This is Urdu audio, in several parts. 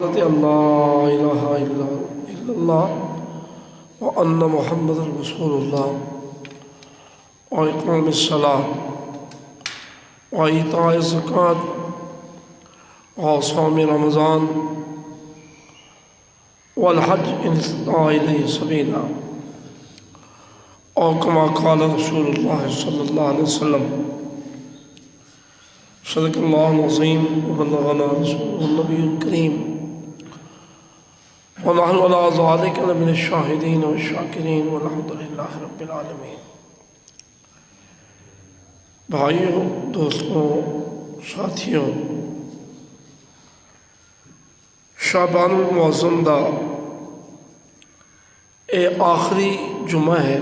اللہ الہ الا اللہ وان محمد رسول اللہ واقام الصلاۃ وایتاء الزکوٰۃ وصوم رمضان والحج ان استطاع الیہ سبیلا او کما قال رسول اللہ صلی اللہ علیہ وسلم صدق اللہ العظیم وبلغنا رسوله النبی الکریم ونحن على ذلك لمن الشاهدين والشاکرین والحمد للہ رب العالمین۔ بھائیوں، دوستوں، ساتھیوں، شعبان المعظم دا اے آخری جمعہ ہے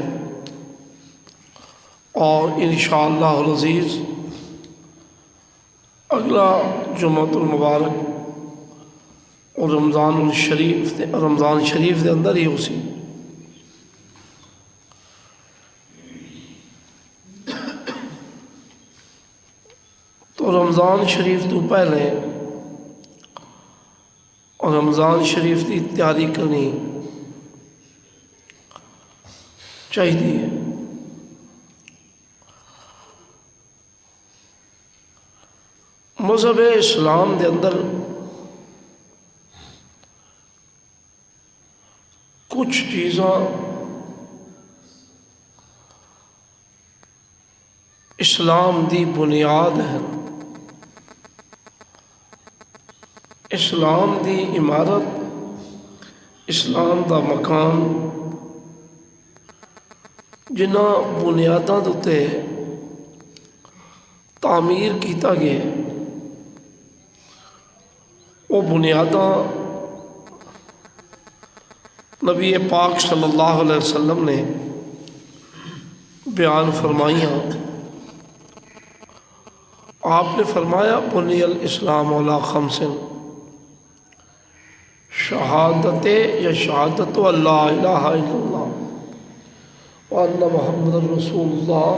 اور انشاءاللہ العزیز اگلا جمعۃ المبارک اور رمضان شریف دے اندر ہی اسی تو رمضان شریف تو پہلے اور رمضان شریف کی تیاری کرنی چاہیے۔ مذہب اسلام دے اندر کچھ چیزاں اسلام دی بنیاد ہیں، اسلام دی عمارت، اسلام دا مکان جنہاں بنیاداں تے تعمیر کیتا گیا وہ بنیاداں نبی پاک صلی اللہ علیہ وسلم نے بیان فرمائیاں۔ آپ نے فرمایا بنی الاسلام علی خمس، شہادت اللہ الہ الا اللہ وان محمد رسول اللہ۔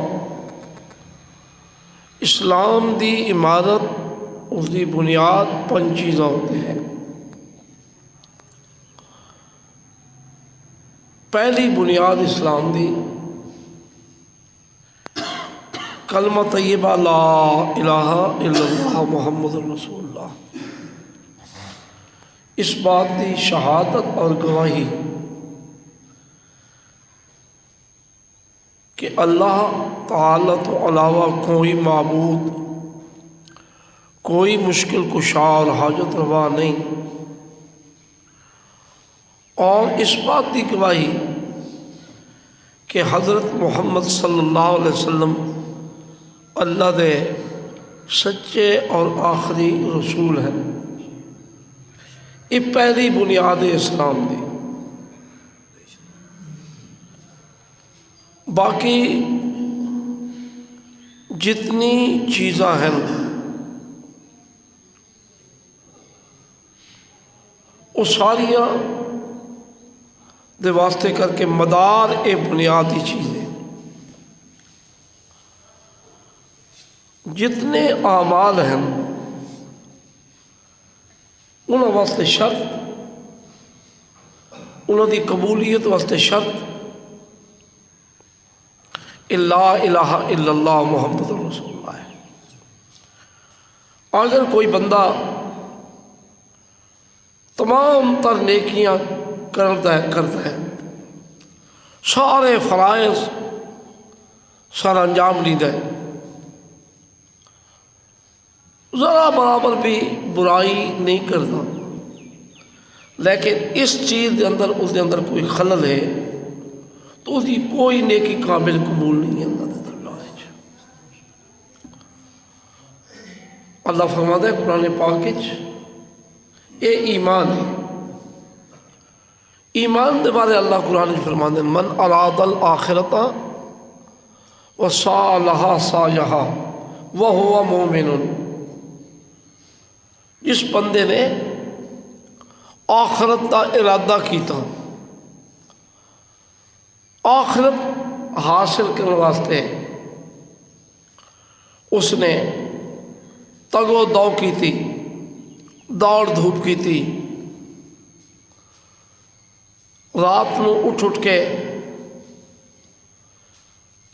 اسلام دی عمارت، اس دی بنیاد 5 چیزاں ہوتے ہیں۔ پہلی بنیاد اسلام دی کلمہ طیبہ لا الہ الا اللہ محمد رسول اللہ، اس بات دی شہادت اور گواہی کہ اللہ تعالیٰ تو علاوہ کوئی معبود، کوئی مشکل کشا اور حاجت روا نہیں، اور اس بات کی گواہی کہ حضرت محمد صلی اللہ علیہ وسلم اللہ دے سچے اور آخری رسول ہیں۔ یہ پہلی بنیاد اسلام دی۔ باقی جتنی چیزاں ہیں وہ ساریاں دے واسطے کر کے مدار اے بنیادی چیزیں، جتنے اعمال ہیں انہوں واسطے شرط، انہوں دی قبولیت واسطے شرط لا الہ الا اللہ محمد رسول اللہ ہے۔ اگر کوئی بندہ تمام تر نیکیاں کرتا ہے، سارے فرائض سر انجام لیتا ہے، ذرا برابر بھی برائی نہیں کرتا، لیکن اس چیز دے اندر اس دے اندر کوئی خلل ہے تو اس کی کوئی نیکی قابل قبول نہیں ہے اللہ دے دربار وچ۔ اللہ فرماتا ہے قرآن پاک وچ اے ایمان ہے۔ ایمان دے بارے اللہ قرآن فرماتے ہیں من اراد الآخرۃ وسعى لها سعیہا وہو مومن، جس بندے نے آخرت کا ارادہ کیتا، آخرت حاصل کرنے واسطے اس نے تگ و دو کی تھی، دوڑ دھوپ کی تھی، رات نو اٹھ کے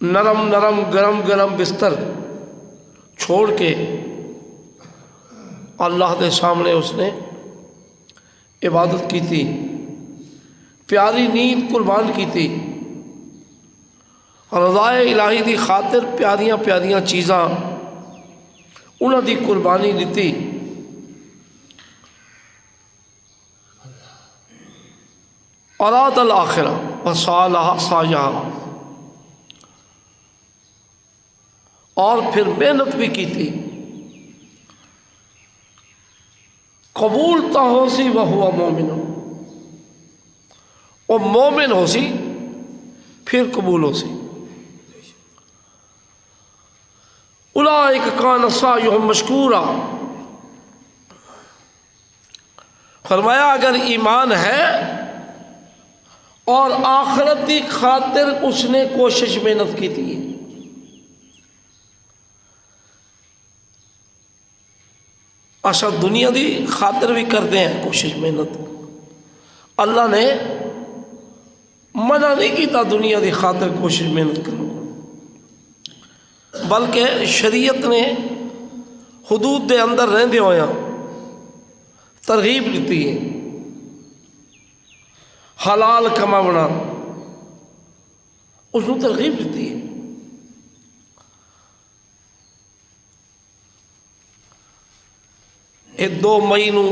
نرم نرم گرم گرم بستر چھوڑ کے اللہ کے سامنے اس نے عبادت کی تھی، پیاری نیند قربان کی تھی، رضائے الہی دی خاطر پیاریاں پیاریاں چیزاں انہاں دی قربانی دیتی۔ اراد الآخرہ وسعیها سعیها، اور پھر محنت بھی کی تھی۔ قبول تا ہو سی وہو مومن، وہ مومن ہو سی پھر قبول ہو سی۔ اولئک کان سعیہم مشکورا، فرمایا اگر ایمان ہے اور آخرت کی خاطر اس نے کوشش محنت کی تھی، اچھا دنیا دی خاطر بھی کرتے ہیں کوشش محنت، اللہ نے منع نہیں کیتا دنیا دی خاطر کوشش محنت کرو، بلکہ شریعت نے حدود دے اندر رہندے ہویا ترغیب دیتی ہے، حلال کماونا اس نے ترغیب دیتی ہے۔ یہ 2 مئی نو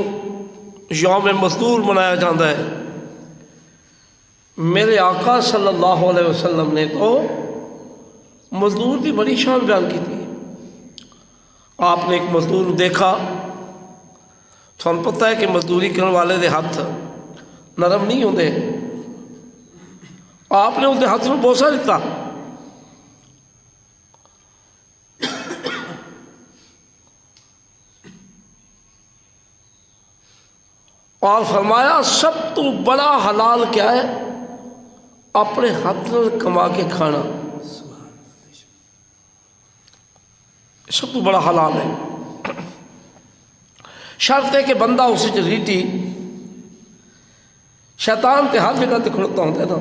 یوم مزدور منایا جاتا ہے۔ میرے آقا صلی اللہ علیہ وسلم نے تو مزدور کی بڑی شان بیان کی تھی۔ آپ نے ایک مزدور دیکھا، تھانوں پتہ ہے کہ مزدوری کرنے والے دے ہاتھ نرم نہیں ہوتے، آپ نے اس دے ہاتھ میں بوسا دیتا اور فرمایا سب تو بڑا حلال کیا ہے؟ اپنے ہاتھ میں کما کے کھانا، سب تو بڑا حلال ہے۔ شرط ہے کہ بندہ اسی چ ریٹی شیطان کے ہاتھ جگہ تے کھڑتا ہوتا ہے نا۔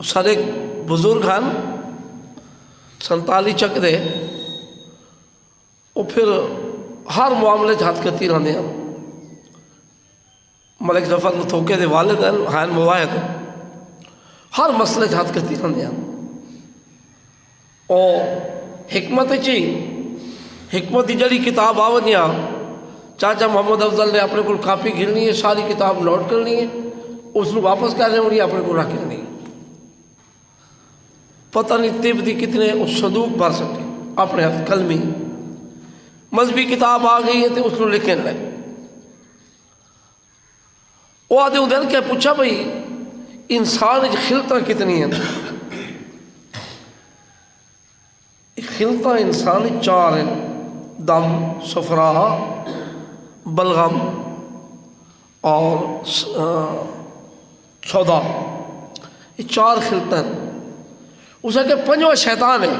سارے بزرگ ہیں 47 چک دے، وہ پھر ہر معاملے ہاتھ کرتی رہتے ہیں۔ ملک ظفر تھوکے دے والد ہیں مواحد، ہر مسئلے ہاتھ کرتی رہتے ہیں۔ اور حکمت چی حکمت کی جڑی کتاب آونیاں، چاچا محمد افضل نے اپنے کو کاپی گھرنی ہے، ساری کتاب نوٹ کرنی ہے، اس کو واپس کرنے ہونی اپنے کو رکھ کرنی ہے۔ پتہ نہیں طب دی کتنے اس صدوق بھر سکے اپنے ہاتھ قلمی، مذہبی کتاب آ گئی ہے تو اس کو لکھنے لگے۔ وہ آدھے ادھر کیا پوچھا بھئی انسان خلطہ کتنی ہیں؟ خلطہ انسان 4 ہیں، دم، صفرا، بلغم اور سودا، یہ 4 خلطہ ہیں۔ اسے کہ 5واں شیطان ہے،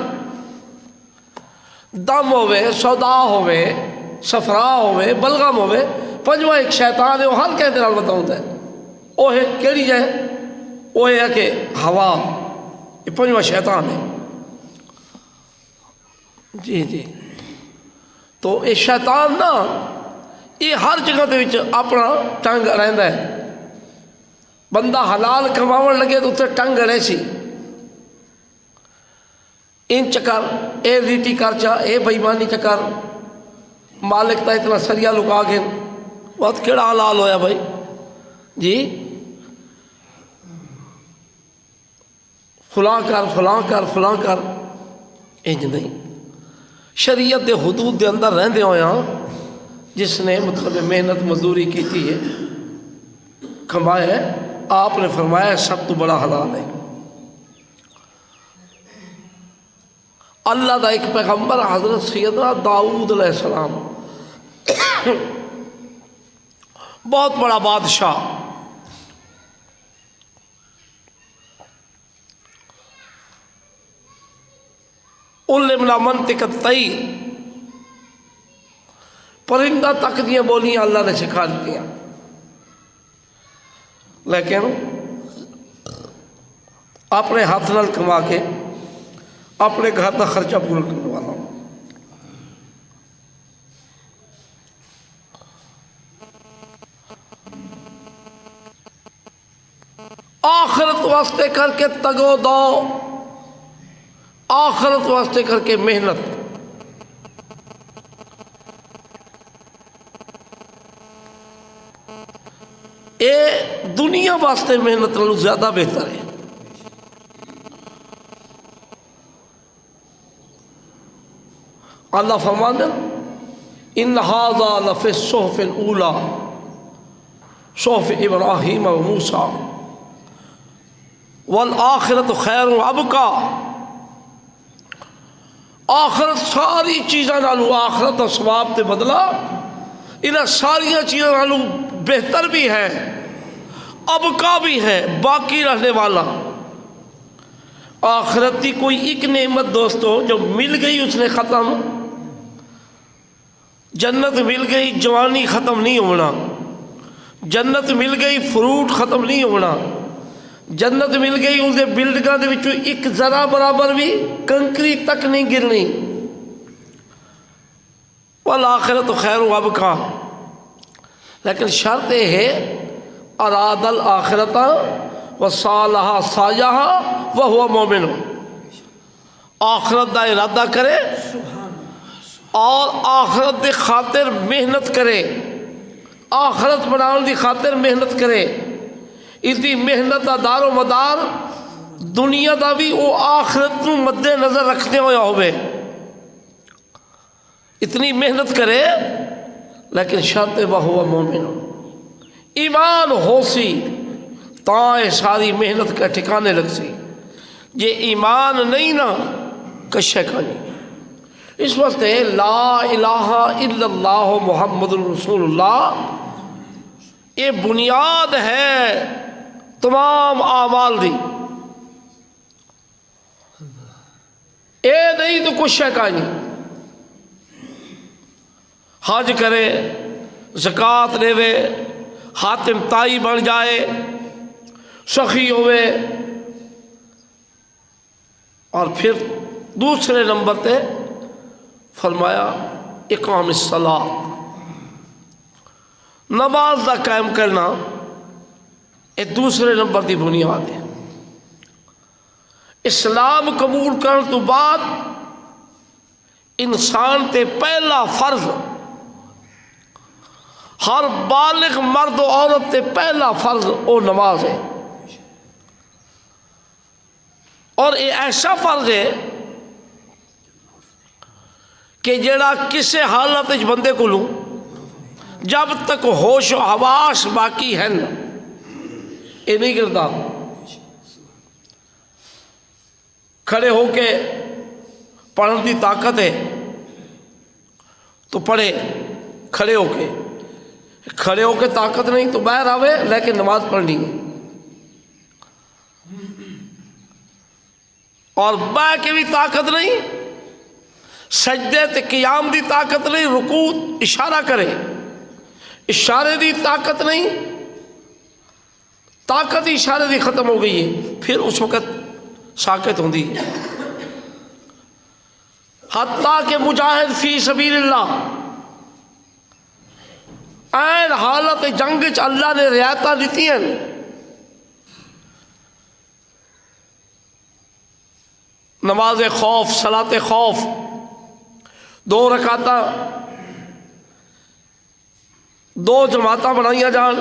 دم ہوئے، سودا ہوئے، صفرا ہوئے، بلغم ہوئے، 5واں ایک شیطان ہے، وہ ہر کہتے نال بتاؤں ہے۔ وہ ہے کیڑی ہے؟ وہ ہے کہ ہوا، یہ 5واں شیطان ہے۔ جی جی، تو یہ شیطان نا یہ ہر جگہ دے وچ اپنا ٹنگ رہندا ہے۔ بندہ حلال کماون لگے تو اتنے ٹنگ رہے سی، ان چکر اے ریٹی کر چا، اے بےمانی چکر، مالک تا اتنا سریا لکا گئے، بہت کیڑا حلال ہویا بھائی جی، فلاں کر فلاں کر فلاں کر، انج نہیں۔ شریعت دے حدود دے اندر رہندے ہویا جس نے مطلب محنت مزدوری کی تھی ہے، کمایا ہے، آپ نے فرمایا سب تو بڑا حلال ہے۔ اللہ دا ایک پیغمبر حضرت سیدنا داؤد علیہ السلام، بہت بڑا بادشاہ، علمنا منطق الطیر، پرندہ تک دیا بولیاں اللہ نے سکھا دیا۔ لیکن اپنے ہاتھ نال کما کے اپنے گھر کا خرچہ پورا کرنے والا ہوں۔ آخرت واسطے کر کے تگو دو، آخرت واسطے کر کے محنت۔ اے دنیا واسطے محنت نالوں زیادہ بہتر ہے۔ اللہ فرماتا ان ھذا لفی الصحف الاولی صحف ابراہیم و موسیٰ والآخرت خیر و ابقیٰ۔ آخرت ساری چیزاں نالوں، آخرت اور ثواب تے بدلا انہاں ساری چیزاں نالوں بہتر بھی ہے، ابقیٰ بھی ہے، باقی رہنے والا۔ آخرت کی کوئی ایک نعمت دوستو جو مل گئی اس نے ختم، جنت مل گئی جوانی ختم نہیں ہونا، جنت مل گئی فروٹ ختم نہیں ہونا، جنت مل گئی اس دے بلڈنگاں دے وچوں ایک ذرا برابر بھی کنکری تک نہیں گرنی۔ والآخرت خیر و ابقیٰ، لیکن شرط یہ ہے اراد الآخرت وصالح سعیہا وہو مومن، آخرت دا ارادہ کرے اور آخرت دی خاطر محنت کرے، آخرت بناؤن دی خاطر محنت کرے۔ اس دی محنت دا دار و مدار دنیا دا بھی وہ آخرت نو مد نظر رکھنے ہویا ہوئے، اتنی محنت کرے لیکن شرط وہو مومن، ایمان ہو سی تاں ساری محنت کا ٹھکانے لگ سی، یہ ایمان نہیں نا کشے کا نہیں۔ اس واسطے لا الہ الا اللہ محمد رسول اللہ یہ بنیاد ہے تمام اعمال دی، اے نہیں تو کچھ شے کا نہیں۔ حج کرے، زکوٰۃ دے، حاتم تائی بن جائے، سخی ہوئے، اور پھر دوسرے نمبر تے فرمایا اقام الصلاۃ، نماز دا قائم کرنا یہ دوسرے نمبر دی بنیاد ہے۔ اسلام قبول کرنے تو بعد انسان تے پہلا فرض، ہر بالغ مرد و عورت تے پہلا فرض وہ نماز ہے، اور یہ ایسا فرض ہے کہ جڑا کسے حالت بندے کو لوں جب تک ہوش و حواس باقی ہیں یہ نہیں کرتا، کھڑے ہو کے پڑھنے کی طاقت ہے تو پڑھے، کھڑے ہو کے طاقت نہیں تو باہر آوے لیکن نماز پڑھنی ہے، اور بہ کے بھی طاقت نہیں، سجدے تے قیام دی طاقت نہیں، رکوع اشارہ کرے اشارے دی طاقت نہیں، طاقت اشارے دی ختم ہو گئی ہے، پھر اس وقت ساکت ہوندی ہے۔ حتیٰ کہ مجاہد فی سبیل اللہ این حالت جنگ چ اللہ نے رعایتاں دیتی ہیں، نماز خوف، صلاۃ خوف، 2 رکعتاں 2 جماعتاں بنائیاں جان،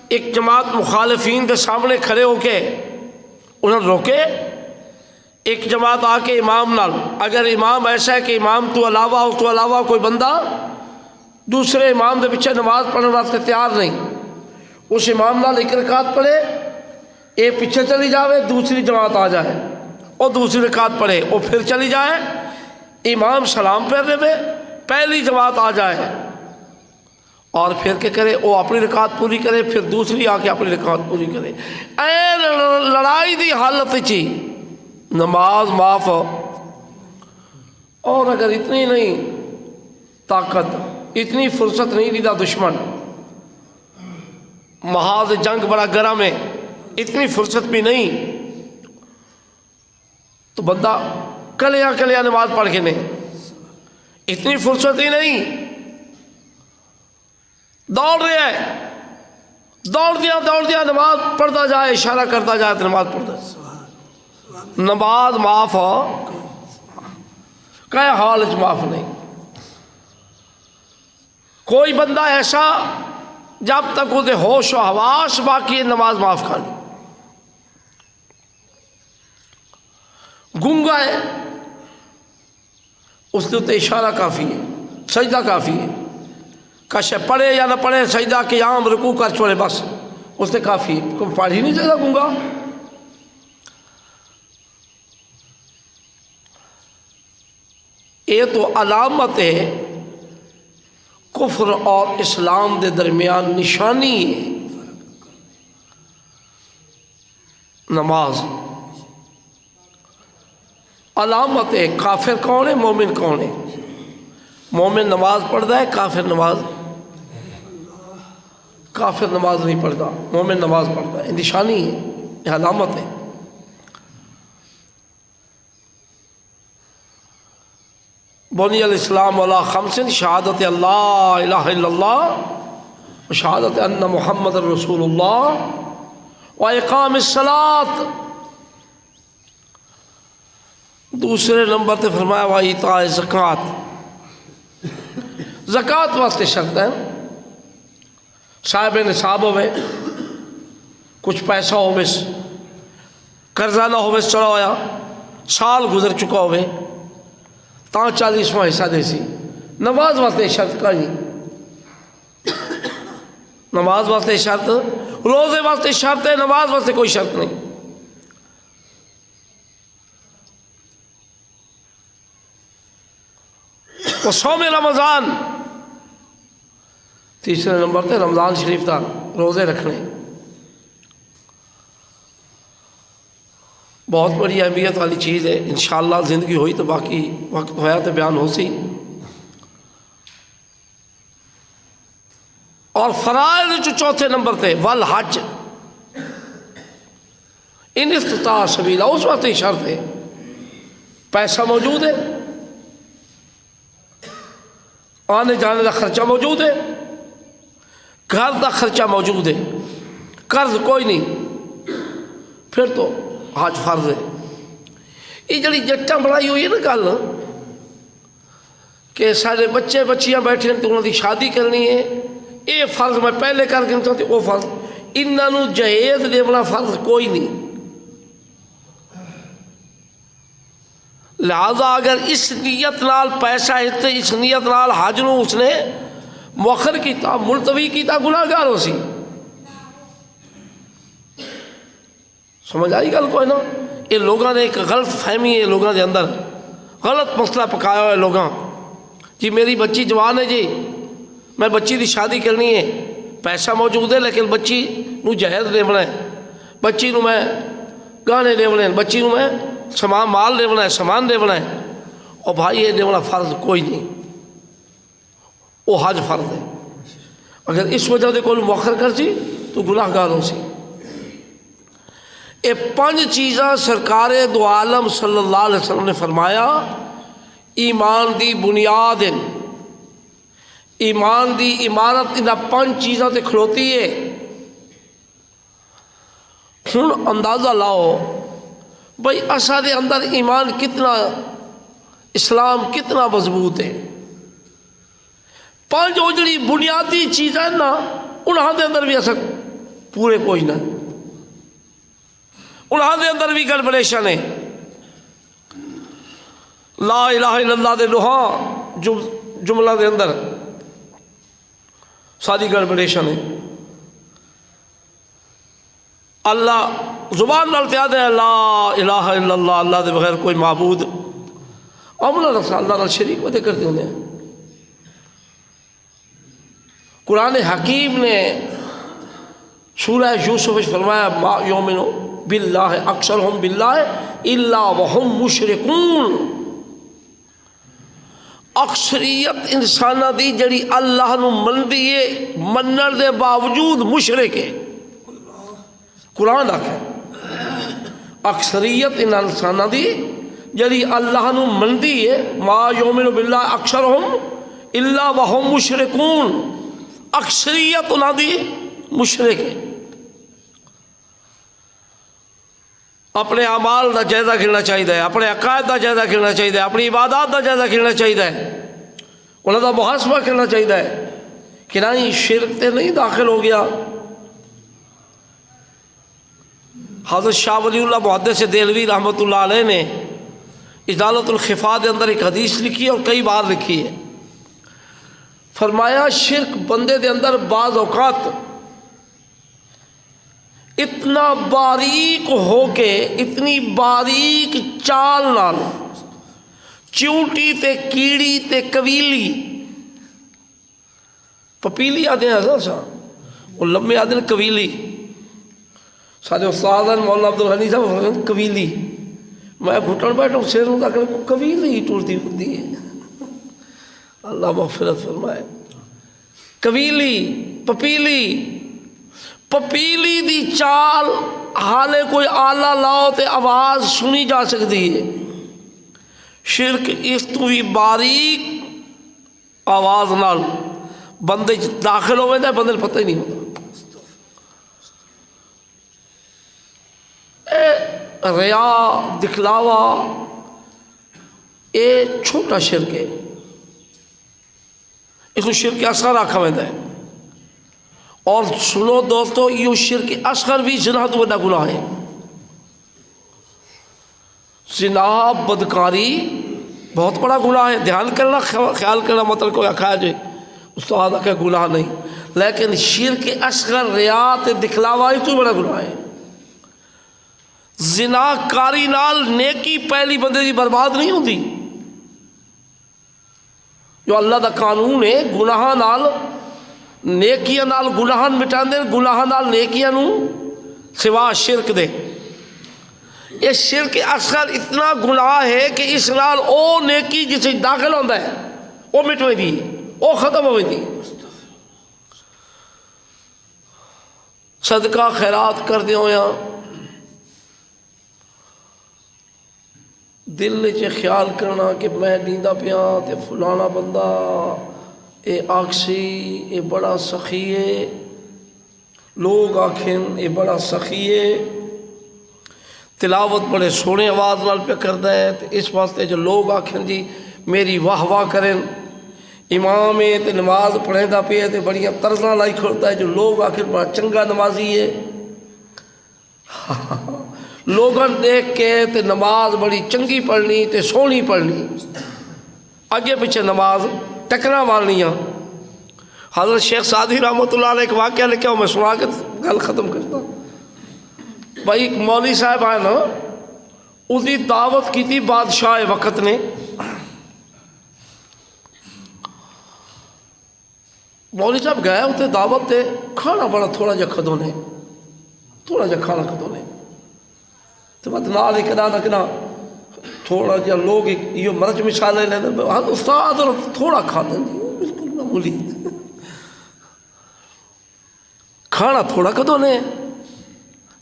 ایک جماعت مخالفین کے سامنے کھڑے ہو کے انہیں روکے، ایک جماعت آ کے امام نال، اگر امام ایسا ہے کہ امام تو علاوہ کوئی بندہ دوسرے امام دے پیچھے نماز پڑھنے واسطے تیار نہیں، اس امام نال 1 رکعت پڑھے، یہ پیچھے چلی جاوے، دوسری جماعت آ جائے اور دوسری رکعت پڑھے، وہ پھر چلی جائے، امام سلام پھیر دے، پہلی جماعت آ جائے اور پھر کیا کرے، وہ اپنی رکعت پوری کرے، پھر دوسری آ کے اپنی رکعت پوری کرے، لڑائی دی حالت چی نماز معاف۔ اور اگر اتنی نہیں طاقت، اتنی فرصت نہیں دیتا دشمن، محاذ جنگ بڑا گرم ہے، اتنی فرصت بھی نہیں، تو بندہ کلیاں نماز پڑھ کے نہیں، اتنی فرصت ہی نہیں، دوڑ رہا ہے، دوڑ دیا نماز پڑھتا جائے، اشارہ کرتا جائے تو نماز پڑھتا جائے، نماز معاف ہو کہ حال معاف نہیں۔ کوئی بندہ ایسا جب تک اسے ہوش و حواس باقی ہے نماز معاف کرنی، گونگا ہے اس کے اشارہ کافی ہے، سجدہ کافی ہے، کش پڑھے یا نہ پڑھے سجدہ قیام رکوع کر چھوڑے بس اس سے کافی ہے، کوئی پڑھ ہی نہیں سکتا گونگا۔ یہ تو علامت ہے کفر اور اسلام دے درمیان نشانی ہے نماز، علامت ہے۔ کافر کون ہے، مومن کون ہے؟ مومن نماز پڑھتا ہے، کافر نماز نہیں پڑھتا، مومن نماز پڑھتا ہے، نشانی ہے، یہ علامت ہے۔ بنی الاسلام علی خمس، شہادت اللہ الہ الا اللہ و شہادت ان محمد رسول اللہ و اقام الصلاۃ۔ دوسرے نمبر تے فرمایا و ایتاء زکوٰۃ، زکوٰۃ واسطے شرط ہے، صاحب نصاب ہوئے، کچھ پیسہ ہوئے، قرضہ نہ ہوئے چڑھا ہوا، سال گزر چکا ہوئے، تا 40واں حصہ دے سی۔ نماز واسطے شرط کا نہیں، نماز واسطے شرط، روزے واسطے شرط ہے، نماز واسطے کوئی شرط نہیں۔ وہ صوم رمضان، تیسرے نمبر تے رمضان شریف کا روزے رکھنے، بہت بڑی اہمیت والی چیز ہے۔ انشاءاللہ زندگی ہوئی تو باقی وقت ہویا تو بیان ہو سی۔ اور فرائض جو چوتھے نمبر تے والحج ان استطاع سبیلا، اس وقت ہی شرط ہے، پیسہ موجود ہے، آنے جانے کا خرچہ موجود ہے، گھر کا خرچہ موجود ہے، قرض کوئی نہیں، پھر تو حج فرض ہے۔ یہ جڑی جٹاں بڑائی ہوئی ہے نا گل کہ سارے بچے بچیاں بیٹھے ہیں تو انہوں کی شادی کرنی ہے، یہ فرض میں پہلے کر کے تو وہ فرض، انہوں جہیز دینا فرض کوئی نہیں۔ لہذا اگر اس نیت نال پیسہ ہے، اس نیت نال حج نو اس نے مؤخر کیتا، ملتوی کیتا، گناہگار ہو سی۔ سمجھ آئی گل کوئی نا؟ یہ لوگوں نے ایک غلط فہمی ہے، لوگوں کے اندر غلط مسئلہ پکایا ہوا ہے لوگوں، جی میری بچی جوان ہے، جی میں بچی کی شادی کرنی ہے، پیسہ موجود ہے لیکن بچی نو جہیز دینا ہے، بچی نو میں گانے دینے ہیں، بچی نو میں سامان مال دینا ہے، سامان دینا ہے، اور بھائی یہ دینا فرض کوئی نہیں، وہ حج فرض ہے۔ اگر اس وجہ سے کوئی مؤخر کر سی تو گناہ گار ہو سی۔ یہ 5 چیزاں سرکار دو عالم صلی اللہ علیہ وسلم نے فرمایا ایمان دی بنیاد، ایمان دی عمارت انہاں 5 چیزاں تے کھلوتی ہے۔ ہن اندازہ لاؤ بھئی اساں دے اندر ایمان کتنا، اسلام کتنا مضبوط ہے۔ 5 جڑی بنیادی چیزیں نا انہاں دے اندر بھی اساں پورے کوئی نہ، انہاں دے اندر بھی گڑبڑیشن ہے۔ لا الہ الا اللہ دے لوہاں جملہ دے اندر ساری گڑبڑیشن ہے۔ اللہ زبان نال تیاد ہے لا الہ الا اللہ، اللہ دے بغیر کوئی معبود، عمل رسا اللہ نال شریک ودے کرتے ہونے۔ قرآن حکیم نے سورہ یوسف فرمایا ما یؤمن باللہ اکثرہم باللہ الا وہم مشرکون، اکثریت انساناں دی جڑی اللہ نو مندی ہے، منن دے باوجود مشرک ہے۔ قرآن آکھے اکثریت ان انساناں دی جڑی اللہ نو مندی ہے، ما یؤمن باللہ اکثرہم الا وہم مشرکون، اکثریت انہاں دی مشرک ہے۔ اپنے اعمال دا جائزہ گھننا چاہیے، اپنے عقائد دا جائزہ گھننا چاہیے، اپنی عبادات دا جائزہ گھننا چاہیے، انہاں دا محاسبہ کرنا چاہیے کہ نہیں شرک تے نہیں داخل ہو گیا۔ حضرت شاہ ولی اللہ محدث دہلوی رحمۃ اللہ علیہ نے ازالۃ الخفا کے اندر ایک حدیث لکھی ہے اور کئی بار لکھی ہے۔ فرمایا شرک بندے دے اندر بعض اوقات اتنا باریک ہو کے، اتنی باریک چال نال، چیونٹی تے کیڑی تے کویلی، پپیلی آدھے ہیں سا وہ لمبے آدھے کویلی، سارے استاد مولانا عبد الغنی صاحب کویلی، میں گھٹن بیٹھا ہوں سیر ہوتا کہ کویلی ٹوٹتی ہوتی ہے، اللہ مغفرت فرمائے۔ کویلی، پپیلی، پپیلی دی چال حالے کوئی آلہ لاؤ تے آواز سنی جا سکتی ہے، شرک اس تو بھی باریک آواز نال بندے داخل ہوئے تھے، بندے پتہ ہی نہیں ہوتا۔ ریا، دکھلاوا، یہ چھوٹا شرک ہے، اس کو شرک اصغر آکھا ویندا ہے۔ اور سنو دوستو، یہ شرک اصغر بھی زنا تو بڑا گناہ ہے۔ زنا، بدکاری بہت بڑا گناہ ہے، دھیان کرنا، خیال کرنا، مطلب کوئی آکھا جائے استاد آکھا گناہ نہیں، لیکن شرک اصغر، ریا تے دکھلاوا یہ تو بڑا گناہ ہے۔ زنا کاری نال نیکی پہلی بندے دی برباد نہیں ہوتی، جو اللہ دا قانون ہے، گناہ نال نیکیاں نال گناہ مٹان دے، گناہ نال نیکیاں نو سوا شرک دے۔ یہ شرک اصغر اتنا گناہ ہے کہ اس نال او نیکی جسے داخل ہوتا ہے وہ مٹوے دی، وہ ختم ہوئے دی۔ صدقہ خیرات کر دے ہویا، دل چ خیال کرنا کہ میں دیندا پیا تے فلانا بندہ اے آکسی اے بڑا سخی ہے، لوگ آکھیں اے بڑا سخی ہے، تلاوت بڑے سونے آواز نال پہ کرتا ہے، تے اس واسطے جو لوگ آکھیں جی میری واہ واہ کریں، امام ہے تے نماز پڑھیں دا پہ تے بڑیاں طرزاں لائی کھڑتا ہے، جو لوگ آکھیں بڑا چنگا نمازی ہے، لوگاں دیکھ کے تے نماز بڑی چنگی پڑھنی تے سونی پڑھنی، آگے پیچھے نماز ٹکرا مارنیاں۔ حضرت شیخ سعدی رحمۃ اللہ علیہ ایک واقعہ لکھا میں سنا کے گل ختم کرتا۔ بھائی ایک مولوی صاحب آئے نا، اس کی دعوت کی تھی بادشاہ وقت نے، مولوی صاحب گئے اتنے دعوت تے، کھانا بڑا تھوڑا جا کھدونے، تھوڑا جا کھانا کھدونے، تو بات نال ہی کنا تھوڑا جا لوگ یہ مرچ مثالیں لینے، استاد تھوڑا کھا دیں بالکل معمولی، کھانا تھوڑا کدونے،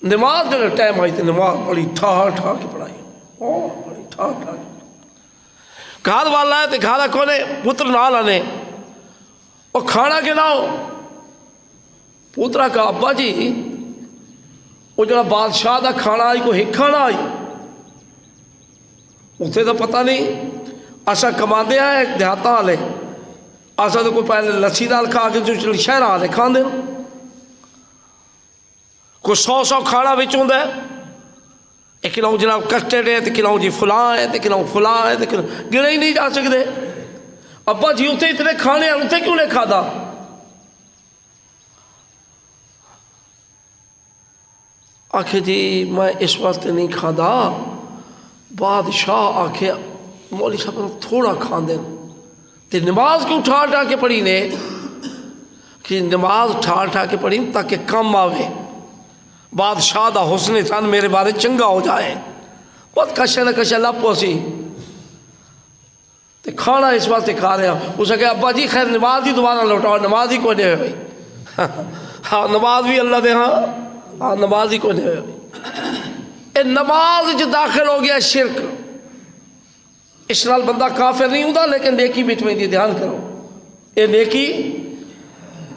نماز جو ٹائم آئی تھی نماز بڑی ٹھا ٹھا کے پڑھائی، بڑی ٹھا ٹھا کے گھر والا ہے تو گھر کونے پتر نال آنے، اور کھانا کے لاؤ، پوترا کا ابا جی وہ جڑا بادشاہ دا کھانا آئی کو ہک کھانا آئی، اتنے تو پتہ نہیں، اسا کماندے آئے دیہاتاں والے، اسا تو کوئی پہلے لسی نال کھا کے جو شہر والے کھاندے، کوئی 100 کھانا بچ ہوندا ہے، ایک کھلاؤں جناب کسٹرڈ ہے، تے کھلاؤں جی فلاں ہے، تے کھلاؤں فلاں ہے، تے گنے ہی نہیں جا سکتے۔ ابا جی اتنے اتنے کھانے ہیں، اتنے کیوں نہیں کھادا؟ آکھے جی میں اس واسطے نہیں کھادا، بادشاہ آکھے مولوی صاحب تھوڑا کھاندے، تے نماز کیوں ٹھا ٹھا کے پڑھی نے؟ کہ نماز ٹھا ٹھا کے پڑھی تاکہ کم آوے، بادشاہ دا حسن چند میرے بارے چنگا ہو جائے، بہت کشے نہ کشے لپو سی، تو کھانا اس واسطے کھا رہے ہیں. اس نے کہا ابا جی خیر نماز ہی دوبارہ لوٹاؤ, نماز ہی کوئی نہیں ہوئی. ہاں نماز بھی اللہ دے ہاں نماز ہی کوئی نہیں ہوئی. نماز جو داخل ہو گیا شرک, اس نال بندہ کافر نہیں ہوتا, لیکن نیکی بچ میں دی دھیان کرو. یہ نیکی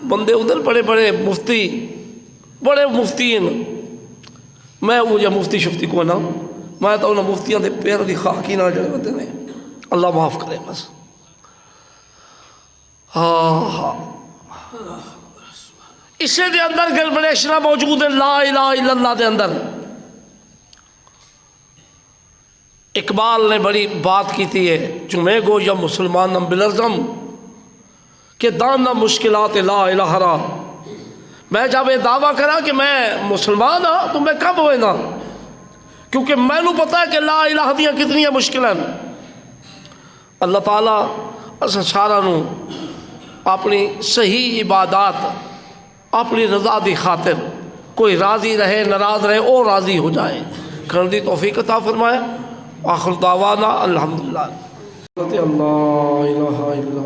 بندے ادھر بڑے بڑے مفتی بڑے مفتین, میں مجھے مفتی شفتی کو نہ, میں تو انہوں مفتیاں دے پیر دی خاکی نہ جڑے ہوتے ہیں, اللہ معاف کرے بس. ہاں اسے دے اندر گڑبڑیشن موجود ہے لا الہ الا اللہ دے اندر. اقبال نے بڑی بات کی تھی ہے جمعے گو یا مسلمانم بلرزم کہ دانا مشکلات لا الہ را. میں جب یہ دعویٰ کرا کہ میں مسلمان ہوں تو میں کب ہوئے نا, کیونکہ میں نے پتا ہے کہ لا الہ دیاں کتنی مشکلیں. اللہ تعالیٰ اسا سارا نو اپنی صحیح عبادات اپنی رضا دی خاطر, کوئی راضی رہے ناراض رہے او راضی ہو جائے, کرنے دی توفیق عطا فرمائے. آخر دعوانا الحمدللہ. اللہ الہ الا